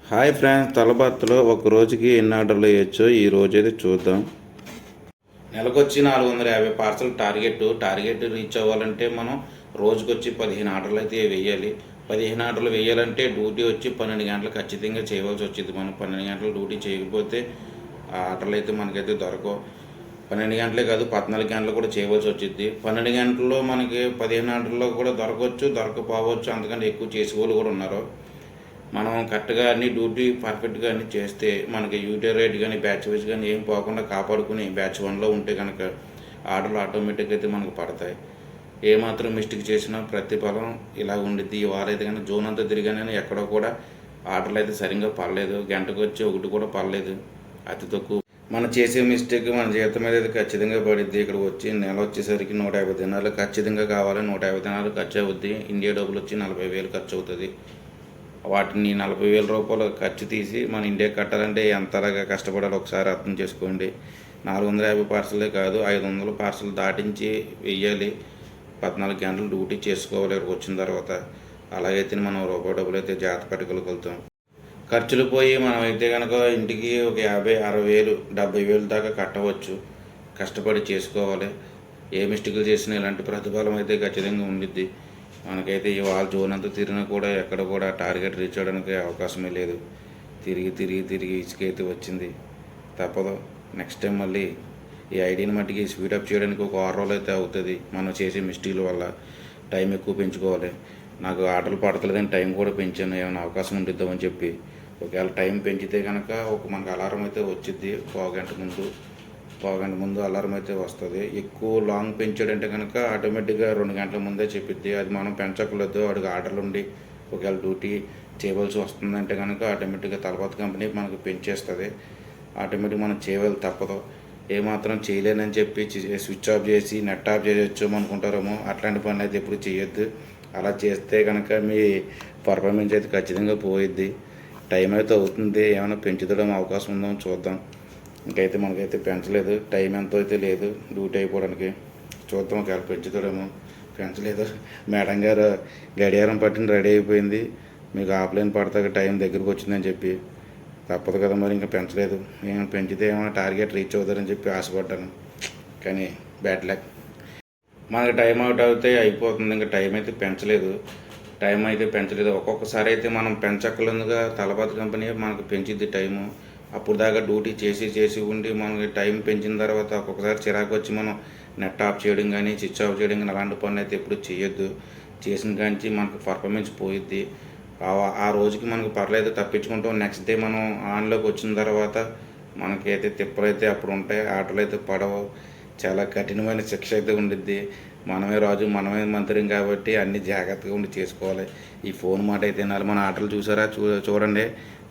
Hi friends, తలబత్తలో ఒక రోజుకి ఎన్ని ఆర్డర్లు వేయచ్చో ఈ రోజైతే చూద్దాం. నెలకొచ్చి 450 పార్సల్ టార్గెట్ రీచ్ అవ్వాలంటే మనం రోజుకొచ్చి 15 ఆర్డర్లు అయితే వేయాలి. 15 ఆర్డర్లు వేయాలంటే డ్యూటీ వచ్చి 12 గంటలు ఖచ్చితంగా చేయవలసి వచ్చింది. మనం 12 గంటలు డ్యూటీ చేయకపోతే ఆ ఆర్డర్లు అయితే మనకైతే దొరకవు. 12 గంటలే కాదు, 14 గంటలు కూడా చేయవలసి వచ్చింది. 12 గంటల్లో మనకి 15 ఆర్డర్లో కూడా దొరకవచ్చు, దొరకపోవచ్చు. అంతకంటే ఎక్కువ చేసేవాళ్ళు కూడా ఉన్నారు. మనం కరెక్ట్గా అన్ని డ్యూటీ పర్ఫెక్ట్గా అన్నీ చేస్తే మనకి యూటీ రేట్ కానీ బ్యాచ్ వైజ్ కానీ ఏం పోకుండా కాపాడుకుని బ్యాచ్ 1లో ఉంటే కనుక ఆర్డర్లు ఆటోమేటిక్గా అయితే మనకు పడతాయి. ఏమాత్రం మిస్టేక్ చేసినా ప్రతిఫలం ఇలా ఉండిద్ది. ఈ వారం అయితే కానీ జోన్ అంతా తిరిగానే ఎక్కడో కూడా ఆర్డర్లు అయితే సరిగ్గా పడలేదు. గంటకు వచ్చి ఒకటి కూడా పడలేదు, అతి తక్కువ. మనం చేసే మిస్టేక్ మన జీవితం మీద అయితే ఖచ్చితంగా పడిద్ది. ఇక్కడ వచ్చి నెల వచ్చేసరికి 150 దినాలు ఖచ్చితంగా కావాలి. 150 దినాలు ఖర్చు అవుద్ది. ఇండియా డబ్బులు వచ్చి 40,000 ఖర్చు అవుతుంది. వాటిని 40,000 రూపాయలు ఖర్చు తీసి మన ఇండియాకి కట్టాలంటే ఎంతలాగా కష్టపడాలో ఒకసారి అర్థం చేసుకోండి. 450 పార్సలే కాదు, 500 పార్సల్ దాటించి వెయ్యాలి. 14 గంటలు డ్యూటీ చేసుకోవాలి ఇక్కడికి వచ్చిన తర్వాత. అలాగైతే మనం రూపాయి డబ్బులు అయితే జాగ్రత్త పెట్టగలుగుతాం. ఖర్చులు పోయి మనం అయితే కనుక ఇంటికి ఒక 50,000, 60,000, 70,000 దాకా కట్టవచ్చు. కష్టపడి చేసుకోవాలి. ఏ మిస్టేక్లు చేసినా ఇలాంటి ప్రతిఫలం అయితే ఖచ్చితంగా ఉండిద్ది. మనకైతే ఇవాళ జోన్ అంతా తిరిగినా కూడా ఎక్కడ కూడా టార్గెట్ రీచ్ అవ్వడానికి అవకాశమే లేదు. తిరిగి ఇసుకైతే వచ్చింది. తప్పదు. నెక్స్ట్ టైం మళ్ళీ ఈ ఐడియాని మట్టికి స్పీడప్ చేయడానికి ఒక 6 రోజులు అయితే అవుతుంది. మనం చేసే మిస్టేక్ల వల్ల టైం ఎక్కువ పెంచుకోవాలి. నాకు ఆర్డర్లు పడతలేదని టైం కూడా పెంచాను, ఏమైనా అవకాశం ఉండిద్దామని చెప్పి. ఒకవేళ టైం పెంచితే కనుక మనకు అలారం అయితే వచ్చిద్ది. పావుగంట ముందు అలారం అయితే వస్తుంది. ఎక్కువ లాంగ్ పెంచాడంటే కనుక ఆటోమేటిక్గా 2 గంటల ముందే చెప్పిద్ది. అది మనం పెంచకలేదు. వాడికి ఆర్డర్లు ఉండి ఒకవేళ డ్యూటీ చేయవలసి వస్తుందంటే కనుక ఆటోమేటిక్గా తలపత కంపెనీ మనకు పెంచేస్తుంది. ఆటోమేటిక్ మనం చేయవాలి, తప్పదు. ఏమాత్రం చేయలేనని చెప్పి స్విచ్ ఆఫ్ చేసి నెట్ ఆఫ్ చేయొచ్చు అనుకుంటారేమో. అట్లాంటి పని అయితే ఎప్పుడు చేయొద్దు. అలా చేస్తే కనుక మీ పర్ఫార్మెన్స్ అయితే ఖచ్చితంగా పోయిద్ది. టైం అయితే అవుతుంది. ఏమైనా పెంచుతడం అవకాశం ఉందో చూద్దాం. ఇంకైతే మనకైతే పెంచలేదు. టైం ఎంతో అయితే లేదు డ్యూటీ అయిపోవడానికి. చూద్దాం, ఒకవేళ పెంచుతాడేమో. పెంచలేదు. మేడం గారు గడియారం పట్టిన రెడీ అయిపోయింది, మీకు ఆఫ్లైన్ పడతాక టైం దగ్గరకు వచ్చిందని చెప్పి. తప్పదు కదా మరి, ఇంకా పెంచలేదు. ఏమైనా పెంచితే ఏమైనా టార్గెట్ రీచ్ అవుతారని చెప్పి ఆశపడ్డాను, కానీ బ్యాడ్ లక్. మనకి టైం అవుట్ అయితే అయిపోతుంది. ఇంకా టైం అయితే పెంచలేదు. ఒక్కొక్కసారి అయితే మనం పెంచక్కలేదుగా. తలబాత కంపెనీ మనకు పెంచిద్ది టైము. అప్పుడు దాకా డ్యూటీ చేసి ఉండి మనకి టైం పెంచిన తర్వాత ఒక్కొక్కసారి చిరాకు వచ్చి మనం నెట్ ఆఫ్ చేయడం కానీ స్విచ్ ఆఫ్ చేయడం కానీ అలాంటి పనులు అయితే ఎప్పుడు చేయొద్దు. చేసిన కానీ మనకు పర్ఫార్మెన్స్ పోయిద్ది. ఆ రోజుకి మనకు పర్లేదు, తప్పించుకుంటాం. నెక్స్ట్ డే మనం ఆన్లోకి వచ్చిన తర్వాత మనకైతే తిప్పలైతే అప్పుడు ఉంటాయి. ఆటలు అయితే పడవు. చాలా కఠినమైన శిక్ష అయితే ఉండిద్ది. మనమే రాజు, మనమే మంత్రం కాబట్టి అన్ని జాగ్రత్తగా ఉండి చేసుకోవాలి. ఈ ఫోన్ మాట అయితే వినాలి. మన ఆటలు చూసారా? చూడండి,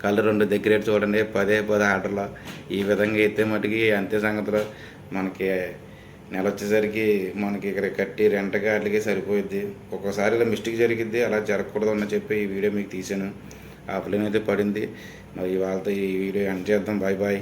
కళ్ళు 2 దగ్గర చూడండి. 10 ఆటలు. ఈ విధంగా అయితే మటుకి అంతే సంగతులు. మనకి నెల వచ్చేసరికి మనకి ఇక్కడ కట్టి రెంటగా వాటికి సరిపోయిద్ది. ఒక్కొక్కసారి ఇలా మిస్టేక్ జరిగిద్ది. అలా జరగకూడదు అని చెప్పి ఈ వీడియో మీకు తీసాను. ఆఫ్లైన్ అయితే పడింది. మరి వాళ్ళతో ఈ వీడియో ఎండ్ చేద్దాం. బాయ్.